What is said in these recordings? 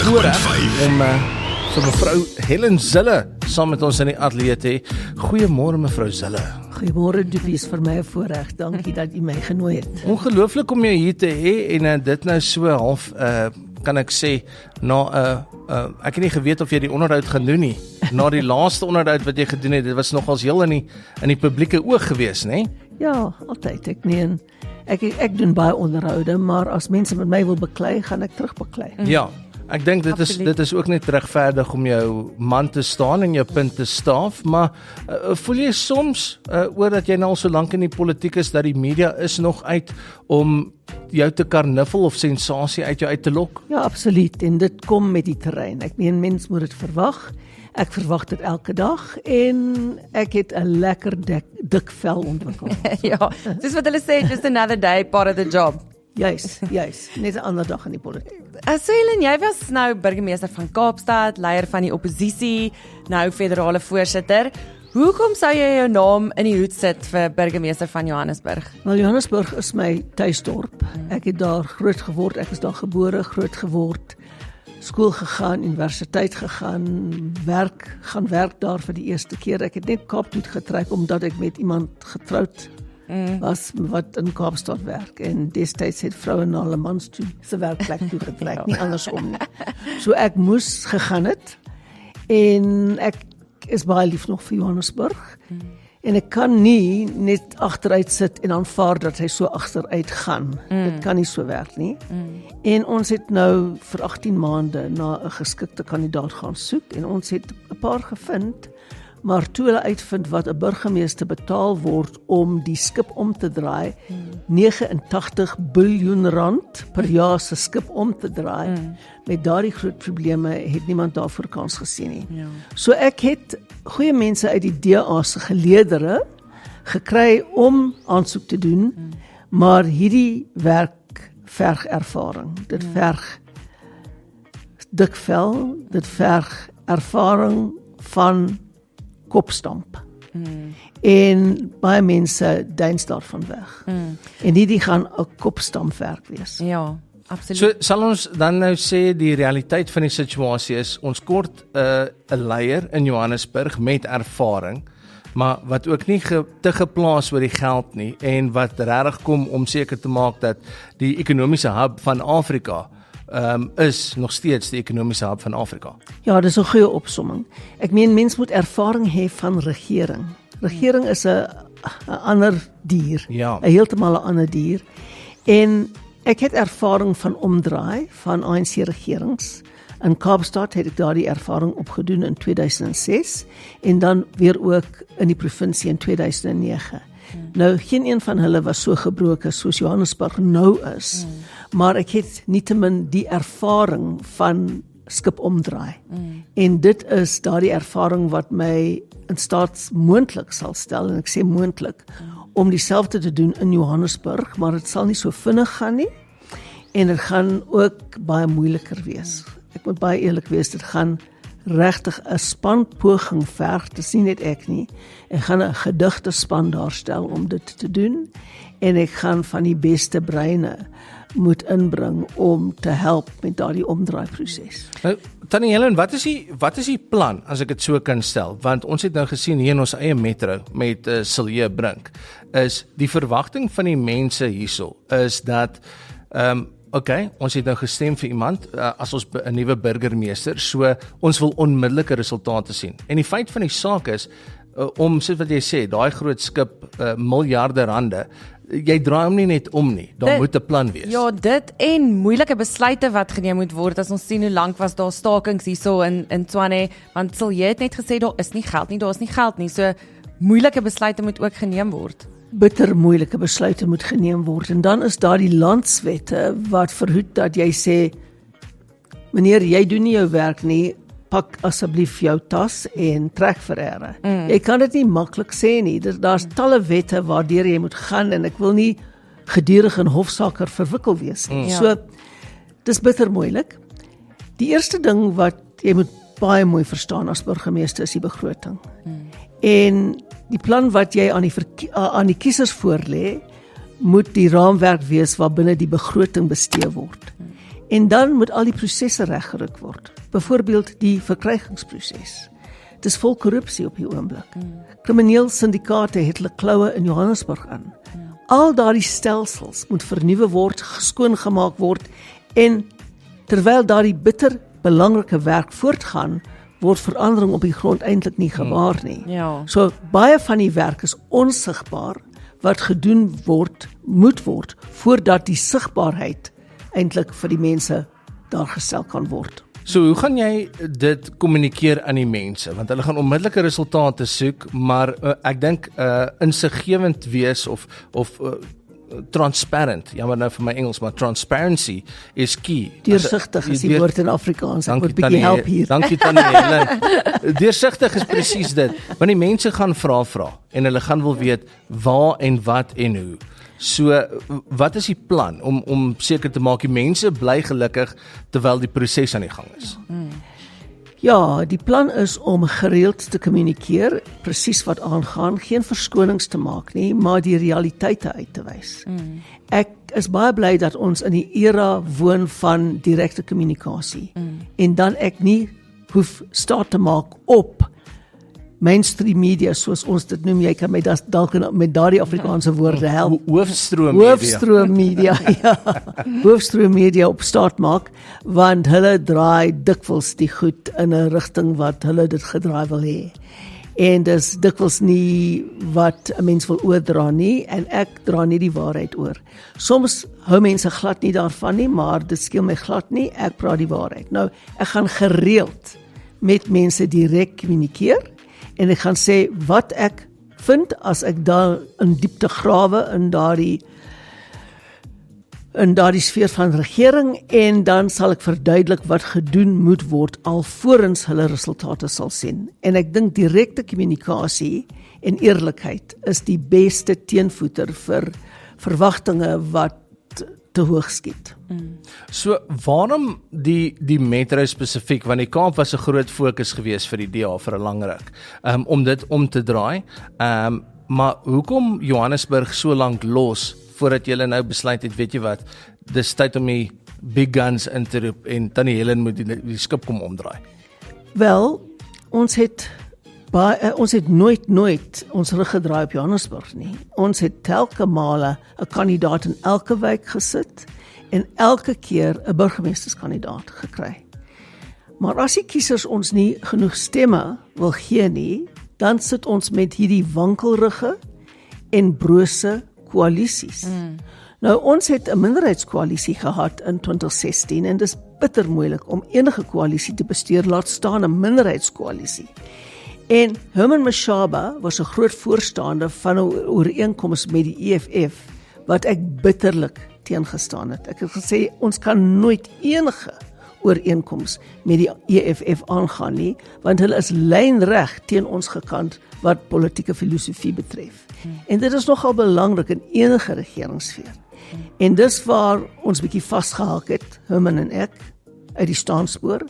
voorreg om vir mevrou Helen Zille saam met ons in die ateljee te hê. Goeiemôre mevrou Zille. Goeiemôre, dit is vir my 'n voorreg. Dankie dat u my genooi het. Ongelooflik om jou hier te hê en dit nou so half kan ek sê na ek het nie geweet of jy die onderhoud gaan doen nie. Na die laaste onderhoud wat jy gedoen het, dit was nogals heel in die publieke oog gewees, né? Ja, altyd. Ek doen baie onderhoude, maar as mense met my wil beklei, gaan ek terug beklei. Ja. Ek dink dit is ook net regverdig om jou man te staan en jou punt te staaf, maar voel jy soms oor dat jy nou al so lank in die politiek is, dat die media is nog uit om jou te karniffel of sensasie uit jou uit te lok? Ja, absoluut, en dit kom met die terrein. Ek meen, mens moet dit verwag. Ek verwag dit elke dag en ek het 'n lekker dik vel ontwikkel. Ja, dis wat hulle sê, just another day, part of the job. Juis, net 'n ander dag in die politiek. So Helen, jy was nou burgemeester van Kaapstad, leier van die oppositie, nou federale voorsitter. Hoekom sou jy jou naam in die hoed sit vir burgemeester van Johannesburg? Wel, Johannesburg is my tuisdorp. Ek het daar groot geword, ek is daar gebore, groot geword, skool gegaan, universiteit gegaan, gaan werk daar vir die eerste keer. Ek het net Kaap toe getrek omdat ek met iemand getroud was wat in Kaapstad werk, en destyds het vroue na hulle mans toe se werkplek toe getrek, nie andersom nie. So ek moes gegaan het, en ek is baie lief nog vir Johannesburg, en ek kan nie net agteruit sit en aanvaar dat hy so agteruit gaan. Dit kan nie so werk nie. En ons het nou vir 18 maande na 'n geskikte kandidaat gaan soek, en ons het 'n paar gevind, maar toe hulle uitvind wat 'n burgemeester betaal word om die skip om te draai, 89 biljoen rand per jaar se skip om te draai, met daardie groot probleme het niemand daarvoor kans gesien nie. Ja. So ek het goeie mense uit die DA se geleedere gekry om aansoek te doen, maar hierdie werk verg ervaring. Dit verg dik vel, dit verg ervaring van kopstamp. En baie mense deins daarvan weg. En die gaan 'n kopstampwerk wees. Ja, absoluut. So sal ons dan nou sê die realiteit van die situasie is, ons kort 'n leier in Johannesburg met ervaring, maar wat ook nie te geplaas oor die geld nie, en wat regtig kom om seker te maak dat die ekonomiese hub van Afrika is nog steeds die ekonomiese hub van Afrika. Ja, dis 'n goeie opsomming. Ek meen, mens moet ervaring hê van regering. Regering is 'n ander dier, Ja. 'n heeltemal 'n ander dier. En ek het ervaring van omdraai van ANC-regerings. In Kaapstad het ek daardie ervaring opgedoen in 2006 en dan weer ook in die provinsie in 2009. Nou, geen een van hulle was so gebroken soos Johannesburg nou is, maar ek het nietemin die ervaring van skip omdraai. En dit is daardie ervaring wat my in staat moontlik sal stel, en ek sê moontlik, om dieselfde te doen in Johannesburg, maar dit sal nie so vinnig gaan nie, en dit gaan ook baie moeiliker wees. Ek moet baie eerlik wees, dit gaan regtig 'n spanpoging verg, dis nie net ek nie. Ek gaan 'n gedigte span daarstel om dit te doen, en ek gaan van die beste breine moet inbring om te help met daardie omdraaiproses. Nou, Tannie Helen, wat is die plan, as ek dit so kan stel? Want ons het nou gesien hier in ons eie metro met Silje Brink, is die verwagting van die mense hierso, is dat okay, ons het nou gestem vir iemand as ons 'n nuwe burgemeester, so ons wil onmiddellike resultate sien. En die feit van die saak is, om, soos wat jy sê, daai groot skip, miljarde rande, jy draai hom nie net om nie, daar moet 'n plan wees. Ja, dit en moeilike besluite wat geneem moet word, as ons sien hoe lank was daar stakings hierso in Tshwane, want jy het net gesê, daar is nie geld nie, so moeilike besluite moet ook geneem word. Bitter moeilike besluite moet geneem word, en dan is daar die landswette wat verhoed dat jy sê, meneer, jy doen nie jou werk nie, pak asseblief jou tas en trek verere. Jy kan dit nie maklik sê nie, daar's talle wette waardeur jy moet gaan, en ek wil nie gedurig in hofsaake verwikkel wees nie. So, dis bitter moeilik. Die eerste ding wat jy moet baie mooi verstaan as burgemeester is die begroting. En die plan wat jy aan die kiesers voorlê, moet die raamwerk wees waarbinne die begroting bestee word. En dan moet al die prosesse reggeruk word. Byvoorbeeld die verkrygingsproses. Dis vol korrupsie op die oomblik. Kriminele syndikaate het hulle kloue in Johannesburg aan. Al daardie stelsels moet vernuwe word, geskoongemaak word en terwyl daardie bitter belangrike werk voortgaan, word verandering op die grond eintlik nie gewaar nie. Ja. So baie van die werk is onsigbaar wat gedoen moet word voordat die sigbaarheid eintlik vir die mense daar gestel kan word. So hoe gaan jy dit kommunikeer aan die mense? Want hulle gaan onmiddellike resultate soek, maar ek dink insiggewend wees of transparent, jammer nou vir my Engels, maar transparency is key. Deursigtig is die woord in Afrikaans, ek moet bietjie help hier. Dankie Tannie Helen. Deursigtig is presies dit, want die mense gaan vra en hulle gaan wil weet waar en wat en hoe. So, wat is die plan om seker te maak die mense bly gelukkig terwyl die proses aan die gang is? Ja, die plan is om gereeld te kommunikeer, presies wat aangaan, geen verskonings te maak nie, maar die realiteite uit te wys. Ek is baie bly dat ons in die era woon van direkte kommunikasie en dan ek nie hoef staat te maak op mainstream media, soos ons dit noem, jy kan my dalk met daardie Afrikaanse woorde help. Hoofstroom media, ja. Hoofstroom media op staat maak, want hulle draai dikwels die goed in 'n rigting wat hulle dit gedraai wil hê. En dis dikwels nie wat 'n mens wil oordra nie, en ek dra nie die waarheid oor. Soms hou mense glad nie daarvan nie, maar dit skeel my glad nie, ek praat die waarheid. Nou, ek gaan gereeld met mense direk kommunikeer, en ek gaan sê wat ek vind as ek daar in diepte grawe in daardie sfeer van regering, en dan sal ek verduidelik wat gedoen moet word alvorens hulle resultate sal sien. En ek dink direkte kommunikasie en eerlikheid is die beste teenvoeter vir verwagtinge wat te hoog skiet. So waarom die metro spesifiek, want die Kaap was 'n groot fokus gewees vir die DA vir 'n lang ruk, om dit om te draai, maar hoekom Johannesburg so lank los, voordat julle nou besluit het, weet jy wat, dis tyd om die big guns in te roep, en Tannie Helen moet die skip kom omdraai? Wel, ons het nooit ons rug gedraai op Johannesburg nie. Ons het telke male 'n kandidaat in elke wijk gesit en elke keer 'n burgemeesterskandidaat gekry. Maar as die kiesers ons nie genoeg stemme wil gee nie, dan sit ons met hierdie wankelrige en brose koalisies. Nou, ons het 'n minderheidskoalisie gehad in 2016 en dis bitter moeilik om enige koalisie te bestuur, laat staan 'n minderheidskoalisie. En Herman Mashaba was 'n groot voorstander van 'n ooreenkoms met die EFF wat ek bitterlik teengestaan het. Ek het gesê ons kan nooit enige ooreenkoms met die EFF aangaan nie, want hulle is lynreg teen ons gekant wat politieke filosofie betref. En dit is nogal belangrik in enige regeringssfeer. En dis waar ons bietjie vasgehak het, Herman en ek, uit die staanspoor.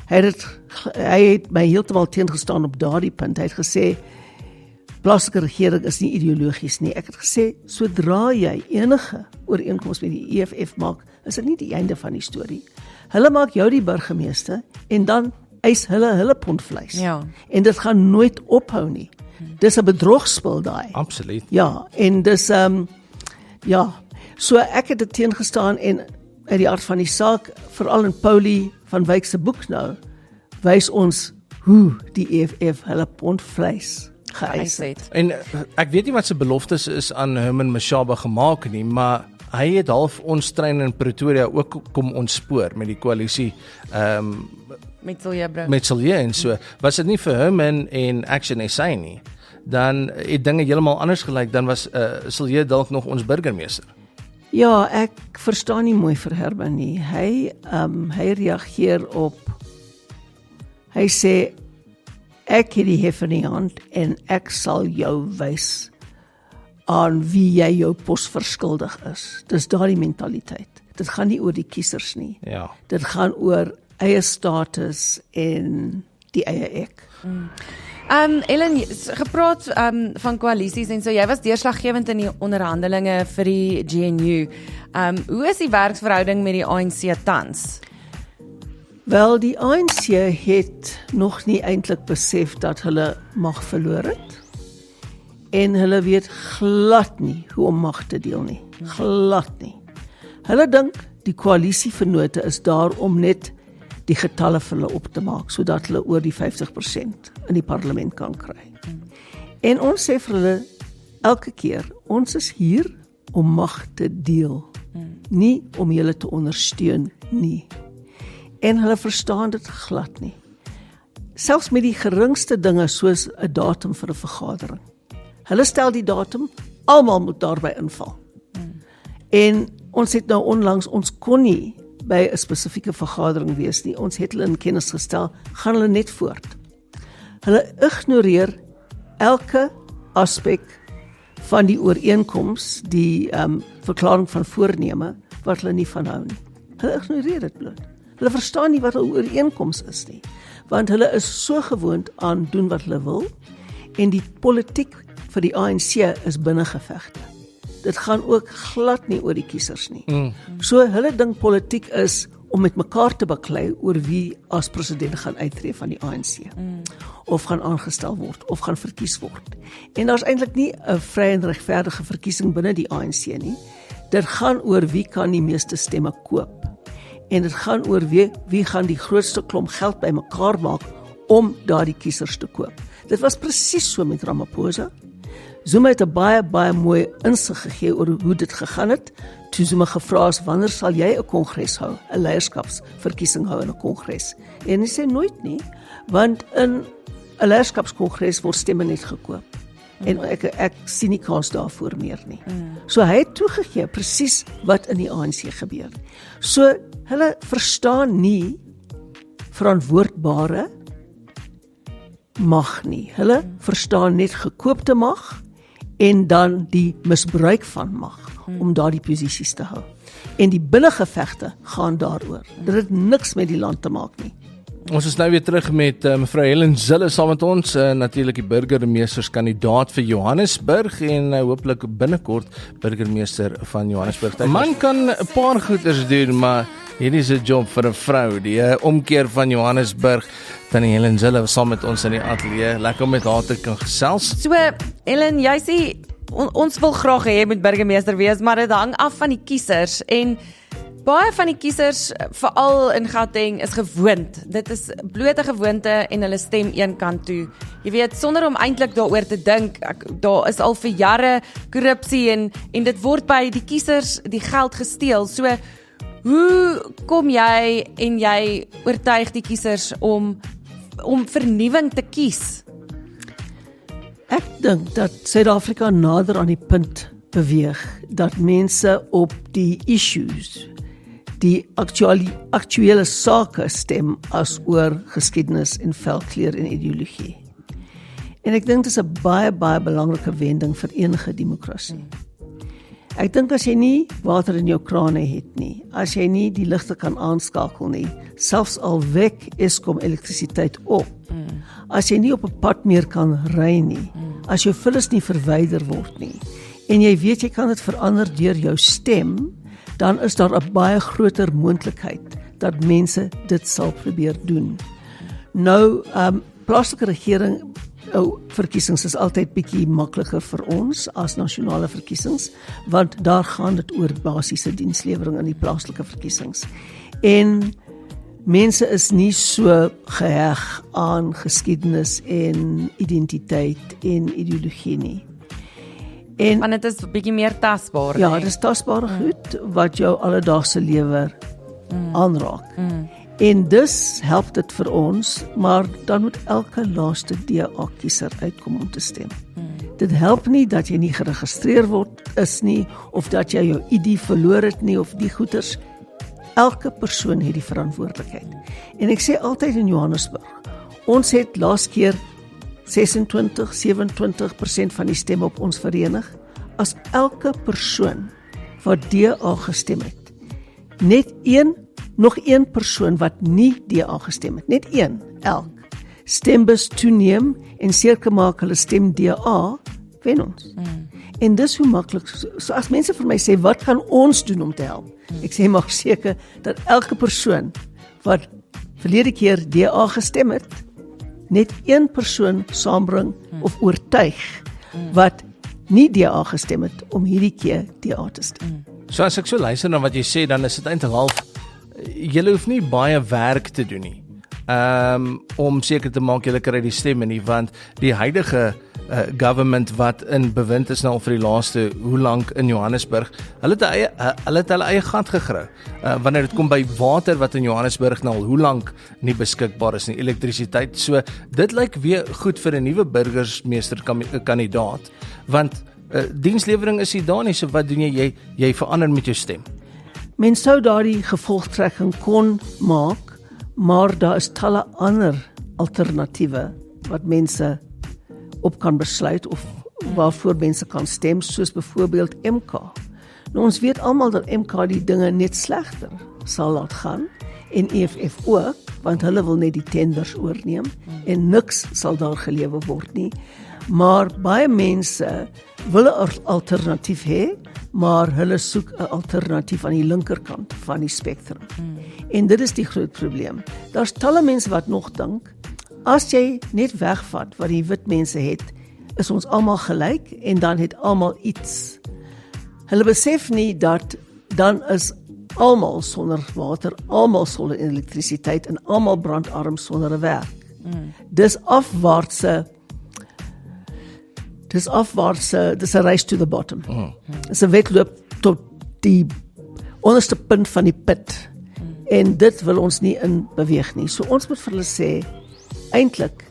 Hy het my heeltemal teengestaan op daardie punt. Hy het gesê, plaaslike regering is nie ideologies nie. Ek het gesê, sodra jy enige ooreenkoms met die EFF maak, is dit nie die einde van die storie. Hulle maak jou die burgemeester, en dan eis hulle pond vleis. Ja. En dit gaan nooit ophou nie. Dis 'n bedrogspel daai. Absoluut. Ja, en dis, so ek het dit teengestaan, en uit die aard van die saak, veral in Paulie van Wyk se boek nou, wys ons hoe die EFF hulle pond vleis geëis het. En ek weet nie wat se beloftes is aan Herman Mashaba gemaak nie, maar hy het half ons trein in Pretoria ook kom ontspoor met die koalisie met Silje en so. Was dit nie vir Herman en Action SA nie, dan het dinge heeltemal anders gelyk, dan was Silje dalk nog ons burgemeester. Ja, ek verstaan nie mooi vir Herman nie. Hy reageer op, hy sê, ek het die hef in die hand en ek sal jou wys aan wie jy jou pos verskuldig is. Dis daardie mentaliteit. Dit gaan nie oor die kiesers nie. Ja. Dit gaan oor eie status en die eie ek. Ellen, gepraat van koalisies en so, jy was deurslaggewend in die onderhandelinge vir die GNU. Hoe is die werksverhouding met die ANC tans? Wel, die ANC het nog nie eintlik besef dat hulle mag verloor het. En hulle weet glad nie hoe om mag te deel nie. Glad nie. Hulle dink die koalisievennote is daar om net die getalle vir hulle op te maak, sodat hulle oor die 50% in die parlement kan kry. En ons sê vir hulle elke keer, ons is hier om mag te deel, nie om julle te ondersteun nie. En hulle verstaan dit glad nie. Selfs met die geringste dinge soos 'n datum vir 'n vergadering. Hulle stel die datum, almal moet daarby inval. En ons het nou onlangs, ons kon nie by 'n spesifieke vergadering wees nie. Ons het hulle in kennis gestel, gaan hulle net voort. Hulle ignoreer elke aspek van die ooreenkoms, die verklaring van voorneme, wat hulle nie van hou nie. Hulle ignoreer dit bloot. Hulle verstaan nie wat 'n ooreenkoms is nie, want hulle is so gewoond aan doen wat hulle wil, en die politiek vir die ANC is binnengevegte. Dit gaan ook glad nie oor die kiesers nie. So hulle dink politiek is om met mekaar te baklei oor wie as president gaan uittreë van die ANC. Of gaan aangestel word, of gaan verkies word. En daar's eintlik nie 'n vry en regverdige verkiesing binne die ANC nie. Dit gaan oor wie kan die meeste stemme koop. En dit gaan oor wie gaan die grootste klomp geld bymekaar maak om daardie kiesers te koop. Dit was presies so met Ramaphosa. Zuma het 'n baie mooi insig gegee oor hoe dit gegaan het, toe Zuma gevra is, wanneer sal jy 'n kongres hou, 'n leierskapsverkiesing hou in 'n kongres? En hy sê nooit nie, want in 'n leierskapskongres word stemme net gekoop. En ek sien nie kans daarvoor meer nie. So hy het toegegee presies wat in die ANC gebeur. So hulle verstaan nie verantwoordbare mag nie. Hulle verstaan net gekoopte mag en dan die misbruik van mag om daardie posisies te hou. En die binnengevegte gaan daaroor. Dit het niks met die land te maak nie. Ons is nou weer terug met mevrou Helen Zille saam met ons, natuurlik die burgemeesterskandidaat vir Johannesburg en hopelik binnekort burgemeester van Johannesburg. 'n Man kan 'n paar goeders doen, maar hierdie is 'n job vir 'n vrou. Die omkeer van Johannesburg. Tannie Helen Zille was saam met ons in die ateljee. Lekker om met haar te kan gesels. So, Ellen, jy sê ons wil graag hê jy moet burgemeester wees, maar dit hang af van die kiesers en baie van die kiesers, veral in Gauteng, is gewoond. Dit is blote gewoonte en hulle stem een kant toe. Jy weet, sonder om eintlik daaroor te dink, daar is al vir jare korrupsie en dit word by die kiesers die geld gesteel. So, hoe kom jy en jy oortuig die kiesers om vernuwing te kies? Ek dink dat Suid-Afrika nader aan die punt beweeg dat mense op die issues, die aktuele sake stem as oor geskiedenis en velkleur en ideologie. En ek dink dit is 'n baie belangrike wending vir enige demokrasie. Ek dink as jy nie water in jou krane het nie, as jy nie die ligte kan aanskakel nie, selfs al wek Eskom elektrisiteit op, as jy nie op 'n pad meer kan ry nie, as jou vullis nie verwyder word nie, en jy weet jy kan dit verander deur jou stem, dan is daar 'n baie groter moontlikheid dat mense dit sal probeer doen. Nou, plaaslike regering verkiesings is altyd bietjie makliker vir ons as nasionale verkiesings, want daar gaan dit oor basiese dienslewering in die plaaslike verkiesings. En mense is nie so geheg aan geskiedenis en identiteit en ideologie nie. En Want dit is 'n bietjie meer tasbaar. Ja, dit is tasbare goed wat jou alledaagse lewe aanraak. En dus help dit vir ons, maar dan moet elke laaste DA-kiezer uitkom om te stem. Dit help nie dat jy nie geregistreer is nie, of dat jy jou ID verloor het nie, of die goeders. Elke persoon het die verantwoordelikheid. En ek sê altyd in Johannesburg, ons het laas keer 26-27% van die stemme op ons verenig, as elke persoon wat DA gestem het, nog een persoon wat nie DA gestem het, net een, elk, stembus toeneem en seker maak hulle stem DA, wen ons. En dis hoe maklik, so as mense vir my sê, wat gaan ons doen om te help? Ek sê, maak seker dat elke persoon wat verlede keer DA gestem het, net een persoon saambring of oortuig wat nie DA gestem het om hierdie keer DA te stem. So as ek so luister na wat jy sê, dan is dit eintlik half, julle hoef nie baie werk te doen nie, om seker te maak julle kry die stemme nie, want die huidige government wat in bewind is nou al vir die laaste, hoe lank in Johannesburg, hulle het hulle eie gat gegrou, wanneer dit kom by water wat in Johannesburg nou al hoe lank nie beskikbaar is nie, elektrisiteit, so dit lyk weer goed vir 'n nuwe burgemeester kandidaat, want dienslewering is nie daar nie, so wat doen jy verander met jou stem? Mens sou daardie gevolgtrekking kon maak, maar daar is talle ander alternatiewe wat mense op kan besluit of waarvoor mense kan stem, soos byvoorbeeld MK. Nou ons weet almal dat MK die dinge net slegter sal laat gaan, en EFF ook, want hulle wil net die tenders oorneem, en niks sal daar gelewe word nie. Maar baie mense wil 'n alternatief hê, maar hulle soek 'n alternatief aan die linkerkant van die spektrum. En dit is die groot probleem. Daar's talle mense wat nog dink, as jy net wegvat wat die wit mense het, is ons almal gelyk en dan het almal iets. Hulle besef nie dat dan is almal sonder water, almal sonder elektrisiteit en almal brandarm sonder 'n werk. Dis dis 'n race to the bottom. Dis 'n wedloop tot die onderste punt van die put. En dit wil ons nie in beweeg nie. So ons moet vir hulle sê, eintlik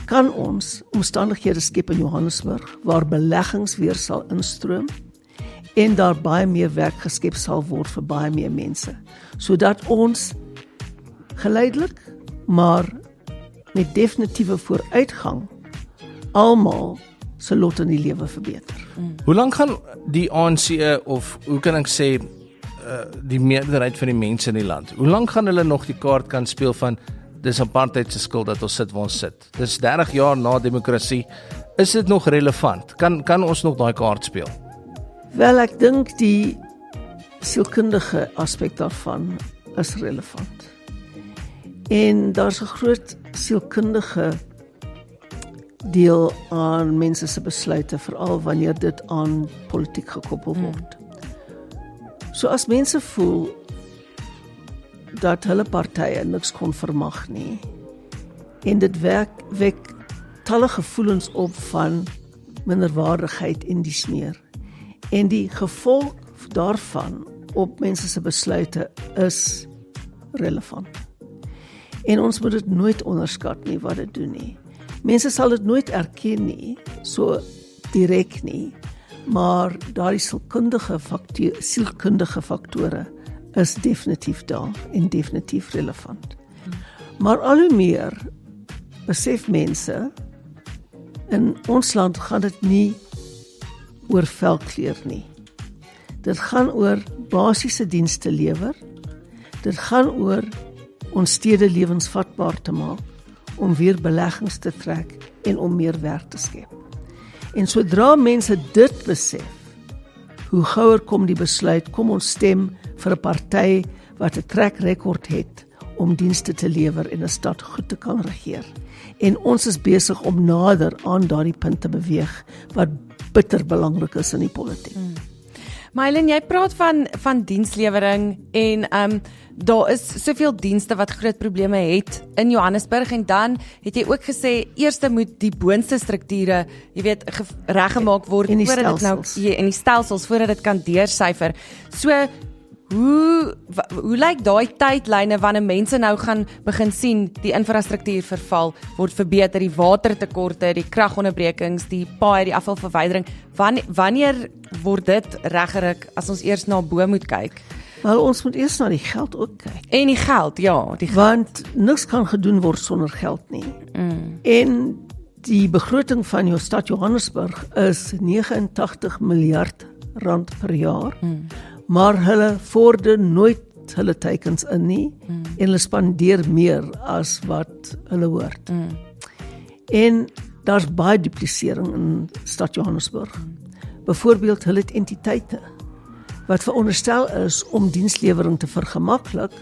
kan ons omstandighede skep in Johannesburg waar beleggings weer sal instroom en daar baie meer werk geskep sal word vir baie meer mense, sodat ons geleidelik, maar met definitiewe vooruitgang almal se lot in die lewe verbeter. Hoe lank gaan die ANC, of hoe kan ek sê, die meerderheid van die mense in die land, hoe lank gaan hulle nog die kaart kan speel van dis apartheid se skuld dat ons sit waar ons sit? Dis 30 jaar na demokrasie, is dit nog relevant? Kan ons nog daai kaart speel? Wel, ek dink die sielkundige aspek daarvan is relevant. En daar's 'n groot sielkundige deel aan mense se besluite, veral wanneer dit aan politiek gekoppel word. So as mense voel dat hulle partye niks kon vermag nie, en dit wek talle gevoelens op van minderwaardigheid en dies meer, en die gevolg daarvan op mense se besluite is relevant. En ons moet dit nooit onderskat nie wat dit doen nie. Mense sal dit nooit erken nie, so direk nie, maar daardie sielkundige faktore is definitief daar en definitief relevant. Maar al hoe meer besef mense, in ons land gaan dit nie oor velkleur nie. Dit gaan oor basiese dienste lewer, dit gaan oor ons stede lewensvatbaar te maak, om weer beleggings te trek en om meer werk te skep. En sodra mense dit besef, hoe gouer kom die besluit, kom ons stem vir 'n party wat 'n trek rekord het om dienste te lewer en 'n stad goed te kan regeer. En ons is besig om nader aan daardie punt te beweeg wat bitter belangrik is in die politiek. Mylene, jy praat van dienslewering en daar is soveel dienste wat groot probleme het in Johannesburg, en dan het jy ook gesê eerste moet die boonste strukture, jy weet, reggemaak word in die voordat dit nou in die stelsels voordat dit kan deursyfer. So hoe lyk daai tydlyne wanneer mense nou gaan begin sien die infrastruktuur verval, word verbeter, die watertekorte, die kragonderbrekings, die paaie, die afvalverwydering, wanneer word dit reggerig as ons eers na bo moet kyk? Wel, ons moet eers na die geld ook kyk. En die geld, ja. Want niks kan gedoen word sonder geld nie. En die begroting van jou stad Johannesburg is 89 miljard rand per jaar, maar hulle vorder nooit hulle teikens in nie en hulle spandeer meer as wat hulle hoort. En daar's baie duplisering in stad Johannesburg. Byvoorbeeld hulle het entiteite wat veronderstel is om dienslewering te vergemaklik,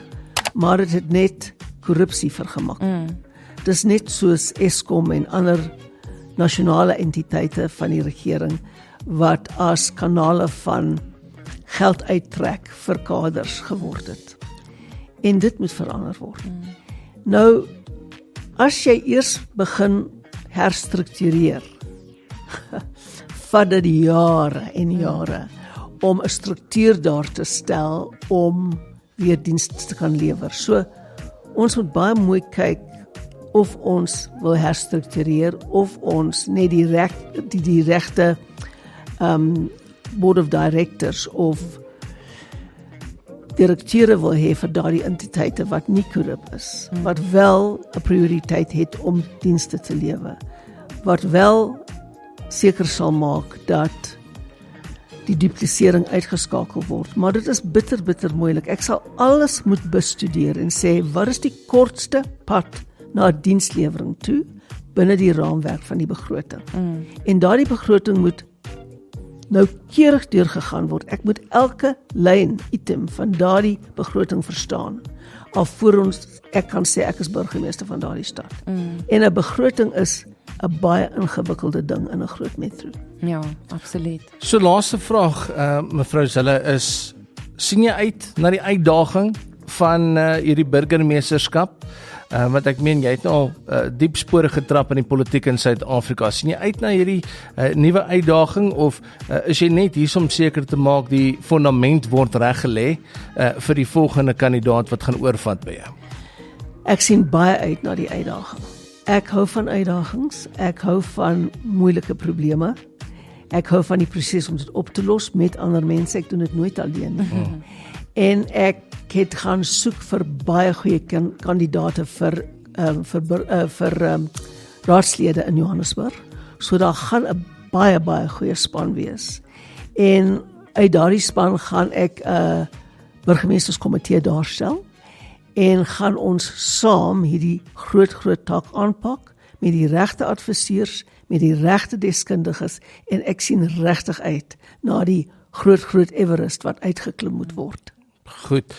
maar dit het net korrupsie vergemaklik. Dis net soos Eskom en ander nasionale entiteite van die regering wat as kanale van geld uittrek vir kaders geword het. En dit moet verander word. Nou, as jy eers begin herstruktureer, vat dit jare en jare om 'n struktuur daar te stel om weer dienste te kan lewer. So, ons moet baie mooi kyk of ons wil herstruktureer of ons net die regte board of directors of direkteure wil hê vir daardie entiteite wat nie korrup is, wat wel 'n prioriteit het om dienste te lewer, wat wel seker sal maak dat die duplisering uitgeskakel word. Maar dit is bitter moeilik. Ek sal alles moet bestudeer en sê, wat is die kortste pad na dienslewering toe binne die raamwerk van die begroting? En daardie begroting moet noukeurig deurgegaan word. Ek moet elke lyn item van daardie begroting verstaan, alvorens ek kan sê ek is burgemeester van daardie stad. En 'n begroting is 'n baie ingewikkelde ding in 'n groot metro. Ja, absoluut. So laaste vraag, mevrou Zille, is sien jy uit na die uitdaging van hierdie burgemeesterskap? Want ek meen, jy het nou al diep spore getrap in die politiek in Suid-Afrika. Sien jy uit na hierdie nuwe uitdaging, of is jy net hier om seker te maak die fundament word reggelê vir die volgende kandidaat wat gaan oorvat by jou? Ek sien baie uit na die uitdaging. Ek hou van uitdagings, ek hou van moeilike probleme, ek hou van die proses om dit op te los met ander mense, ek doen dit nooit alleen nie. En ek het gaan soek vir baie goeie kandidate vir raadslede in Johannesburg, so daar gaan 'n baie goeie span wees. En uit daardie span gaan ek 'n burgemeesterskomitee daarstel, en gaan ons saam hierdie groot taak aanpak met die regte adviseurs, met die regte deskundiges, en ek sien regtig uit na die groot Everest wat uitgeklim moet word. Goed.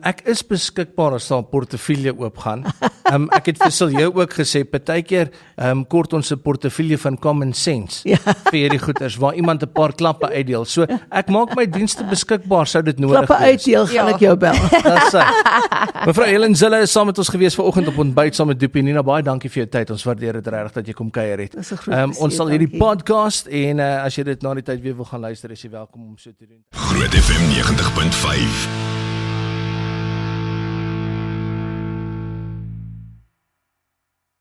Ek is beskikbaar as daar 'n portefeulje oopgaan. Ek het vir Silje ook gesê, partykeer kort ons 'n portefeulje van common sense vir hierdie goeders, waar iemand 'n paar klappe uitdeel. So ek maak my dienste beskikbaar sou dit nodig wees. Klappe uitdeel, gaan ek jou bel. Dis sy. Mevrou Helen Zille is saam met ons gewees vanoggend op ontbyt saam met Doopie. Nina, baie dankie vir jou tyd. Ons waardeer dit regtig dat jy kom kuier het. Ons sal hierdie podcast, en as jy dit na die tyd weer wil gaan luister, is jy welkom om so te doen. Groot FM 90.5